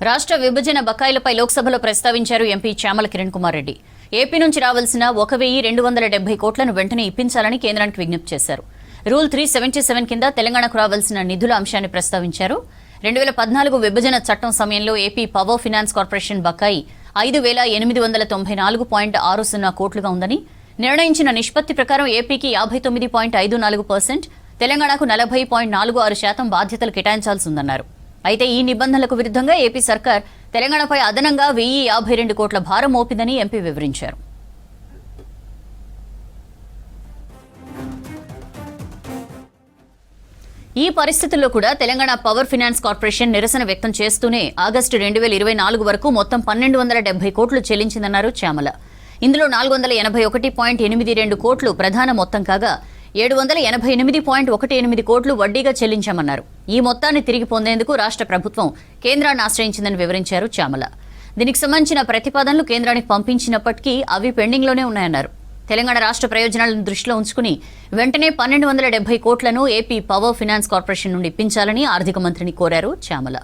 రాష్ట్ర విభజన బకాయిలపై లోక్సభలో ప్రస్తావించారు ఎంపీ చామల కిరణ్ కుమార్ రెడ్డి. ఏపీ నుంచి రావాల్సిన 1,270 కోట్లను వెంటనే ఇప్పించాలని కేంద్రానికి విజ్ఞప్తి చేశారు. రూల్ 377 కింద తెలంగాణకు రావాల్సిన నిధుల అంశాన్ని ప్రస్తావించారు. 2014 విభజన చట్టం సమయంలో ఏపీ పవర్ ఫైనాన్స్ కార్పొరేషన్ బకాయి 5,894.60 కోట్లుగా ఉందని, నిర్ణయించిన నిష్పత్తి ప్రకారం ఏపీకి 59.54%, తెలంగాణకు 40.46% బాధ్యతలు కేటాయించాల్సి ఉందన్నారు. అయితే ఈ నిబంధనలకు విరుద్ధంగా ఏపీ సర్కార్ తెలంగాణపై అదనంగా 1,052 కోట్ల భారం మోపిందని ఎంపీ వివరించారు. ఈ పరిస్థితుల్లో కూడా తెలంగాణ పవర్ ఫైనాన్స్ కార్పొరేషన్ నిరసన వ్యక్తం చేస్తూనే ఆగస్టు 2024 వరకు మొత్తం 1,270 కోట్లు చెల్లించిందన్నారు చామల. ఇందులో 481.82 కోట్లు ప్రధాన మొత్తం కాగా 788.18 కోట్లు వడ్డీగా చెల్లించామన్నారు. ఈ మొత్తాన్ని తిరిగి పొందేందుకు రాష్ట్ర ప్రభుత్వం కేంద్రాన్ని ఆశ్రయించిందని వివరించారు చామల. దీనికి సంబంధించిన ప్రతిపాదనలు కేంద్రానికి పంపించినప్పటికీ అవి పెండింగ్లోనే ఉన్నాయన్నారు. తెలంగాణ రాష్ట్ర ప్రయోజనాలను దృష్టిలో ఉంచుకుని వెంటనే 1,270 కోట్లను ఏపీ పవర్ ఫైనాన్స్ కార్పొరేషన్ నుండి ఇప్పించాలని ఆర్థిక మంత్రిని కోరారు చామల.